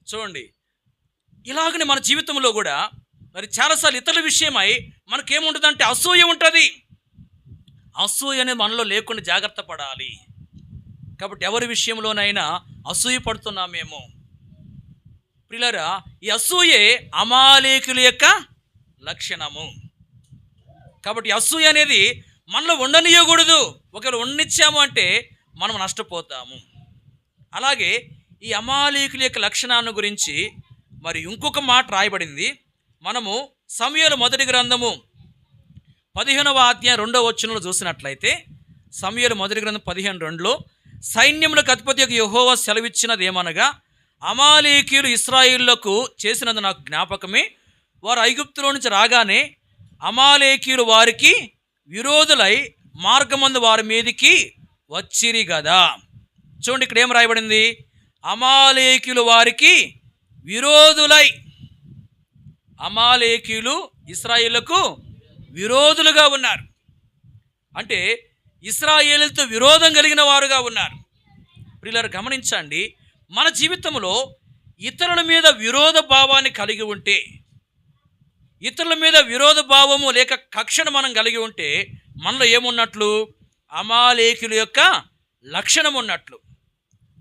[SPEAKER 2] చూడండి, ఇలాగనే మన జీవితంలో కూడా మరి చాలాసార్లు ఇతరుల విషయమై మనకేముంటుందంటే అసూయ ఉంటుంది. అసూయ అనేది మనలో లేకుండా జాగ్రత్త పడాలి. కాబట్టి ఎవరి విషయంలోనైనా అసూయ పడుతున్నామేమో ప్రియులారా, ఈ అసూయే అమాలేకుల యొక్క లక్షణము. కాబట్టి అసూయ అనేది మనలో ఉండనియకూడదు. ఒకవేళ ఉండనిచ్చాము అంటే మనం నష్టపోతాము. అలాగే ఈ అమాలేకుల యొక్క లక్షణాన్ని గురించి మరి ఇంకొక మాట రాయబడింది. మనము సమూయేలు మొదటి గ్రంథము 15వ అధ్యాయం 2వ వచనంలో చూసినట్లయితే, సమూయేలు మొదటి గ్రంథం 15:2లో సైన్యములకు అధిపతి యెహోవా సెలవిచ్చినది ఏమనగా, అమాలేకీయులు ఇశ్రాయేలులకు చేసినది నాకు జ్ఞాపకమే. వారు ఐగుప్తులో నుంచి రాగానే అమాలేకీయులు వారికి విరోధులై మార్గమందు వారి మీదికి వచ్చిరి కదా. చూడండి, ఇక్కడ ఏం రాయబడింది, అమాలేకీయులు వారికి విరోధులై. అమాలేకీయులు ఇశ్రాయేలుకు విరోధులుగా ఉన్నారు. అంటే ఇశ్రాయేలుతో విరోధం కలిగిన వారుగా ఉన్నారు. ప్రియులారా, గమనించండి, మన జీవితంలో ఇతరుల మీద విరోధ భావాన్ని కలిగి ఉంటే, ఇతరుల మీద విరోధ భావము లేక కక్షను మనం కలిగి ఉంటే మనలో ఏమున్నట్లు, అమాలేకుల యొక్క లక్షణం ఉన్నట్లు.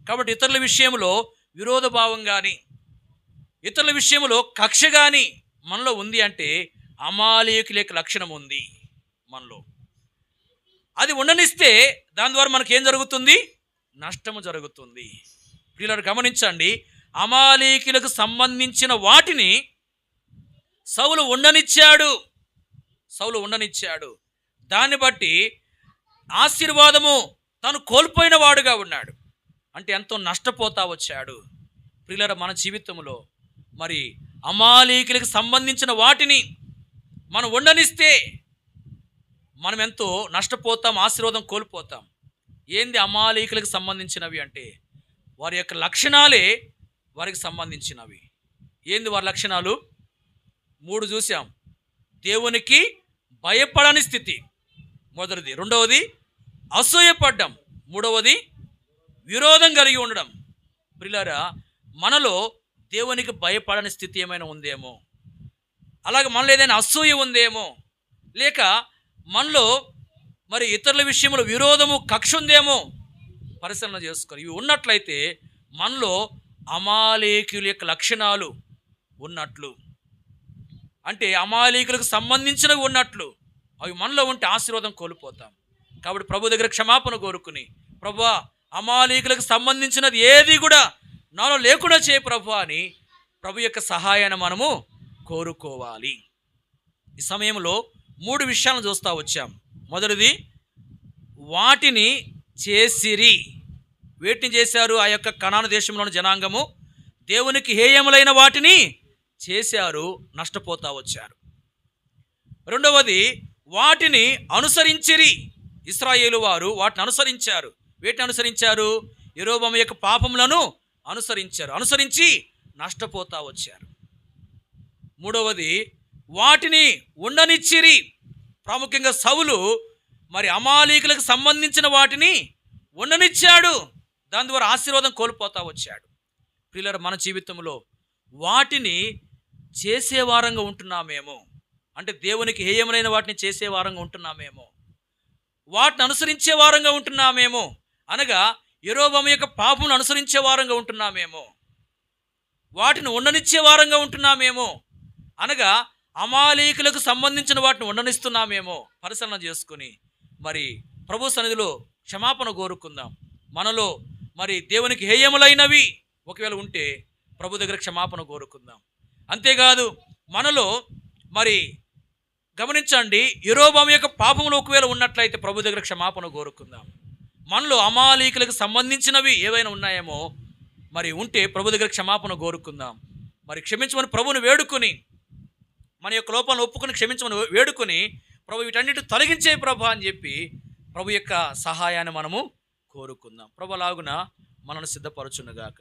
[SPEAKER 2] కాబట్టి ఇతరుల విషయంలో విరోధ భావం కానీ, ఇతరుల విషయంలో కక్ష కానీ మనలో ఉంది అంటే అమాలేకుల యొక్క లక్షణం ఉంది మనలో. అది ఉండనిస్తే దాని ద్వారా మనకి ఏం జరుగుతుంది, నష్టము జరుగుతుంది. ప్రియులారా, గమనించండి, అమాలేకులకు సంబంధించిన వాటిని సౌలు ఉండనిచ్చాడు. దాన్ని బట్టి ఆశీర్వాదము తను కోల్పోయిన వాడుగా ఉన్నాడు. అంటే ఎంతో నష్టపోతా వచ్చాడు. ప్రియులారా, మన జీవితంలో మరి అమాలేకులకు సంబంధించిన వాటిని మనం ఉండనిస్తే మనం ఎంతో నష్టపోతాం, ఆశీర్వాదం కోల్పోతాం. ఏంది అమాలేకులకు సంబంధించినవి అంటే వారి యొక్క లక్షణాలే వారికి సంబంధించినవి. ఏంది వారి లక్షణాలు? 3 చూసాం. దేవునికి భయపడని స్థితి మొదటిది, రెండవది అసూయపడ్డం, మూడవది విరోధం కలిగి ఉండడం. ప్రియులారా, మనలో దేవునికి భయపడని స్థితి ఏమైనా ఉందేమో, అలాగే మనలో ఏదైనా అసూయ ఉందేమో, లేక మనలో మరి ఇతరుల విషయంలో విరోధము, కక్ష ఉందేమో పరిశీలన చేసుకోవాలి. ఇవి ఉన్నట్లయితే మనలో అమాలేకుల యొక్క లక్షణాలు ఉన్నట్లు, అంటే అమాలేకులకు సంబంధించినవి ఉన్నట్లు. అవి మనలో ఉంటే ఆశీర్వాదం కోల్పోతాం. కాబట్టి ప్రభు దగ్గర క్షమాపణ కోరుకుని, ప్రభువా, అమాలేకులకు సంబంధించినది ఏది కూడా నాలో లేకుండా చేయ ప్రభు అని ప్రభు యొక్క సహాయాన్ని మనము కోరుకోవాలి. ఈ సమయంలో 3 విషయాలను చూస్తూ వచ్చాం. మొదటిది, వాటిని చేసిరి. వేటిని చేశారు? ఆ యొక్క కనాను దేశంలోని జనాంగము దేవునికి హేయములైన వాటిని చేశారు, నష్టపోతా వచ్చారు. రెండవది, వాటిని అనుసరించిరి. ఇశ్రాయేలు వారు వాటిని అనుసరించారు. వేటిని అనుసరించారు? యెరొబెయాము యొక్క పాపములను అనుసరించి నష్టపోతా వచ్చారు. మూడవది, వాటిని ఉండనిచ్చిరి. ప్రాముఖ్యంగా సౌలు మరి అమాలేకులకు సంబంధించిన వాటిని ఉండనిచ్చాడు, దాని ద్వారా ఆశీర్వాదం కోల్పోతా వచ్చాడు. ప్రియులారా, మన జీవితంలో వాటిని చేసేవారంగా ఉంటున్నామేమో, అంటే దేవునికి హేయములైన వాటిని చేసేవారంగా ఉంటున్నామేమో, వాటిని అనుసరించే వారంగా ఉంటున్నామేమో, అనగా యెరొబెయాము యొక్క పాపమును అనుసరించే వారంగా ఉంటున్నామేమో, వాటిని ఉండనిచ్చే వారంగా ఉంటున్నామేమో, అనగా అమాలేకులకు సంబంధించిన వాటిని ఉండనిస్తున్నామేమో పరిశీలన చేసుకుని మరి ప్రభు సన్నిధిలో క్షమాపణ కోరుకుందాం. మనలో మరి దేవునికి హేయములైనవి ఒకవేళ ఉంటే ప్రభు దగ్గర క్షమాపణ కోరుకుందాం. అంతేకాదు, మనలో మరి గమనించండి, యెరొబెయాము యొక్క పాపములు ఒకవేళ ఉన్నట్లయితే ప్రభు దగ్గర క్షమాపణ కోరుకుందాం. మనలో అమాలేకులకు సంబంధించినవి ఏవైనా ఉన్నాయేమో మరి ఉంటే ప్రభు దగ్గర క్షమాపణ కోరుకుందాం. మరి క్షమించమని ప్రభువుని వేడుకొని, మన యొక్క లోపాలను ఒప్పుకొని క్షమించమని వేడుకొని ప్రభు వీటన్నిటి తొలగించే ప్రభు అని చెప్పి ప్రభు యొక్క సహాయాన్ని మనము కోరుకుందాం. ప్రభు లాగున మనల్ని సిద్ధపరచునుగాక.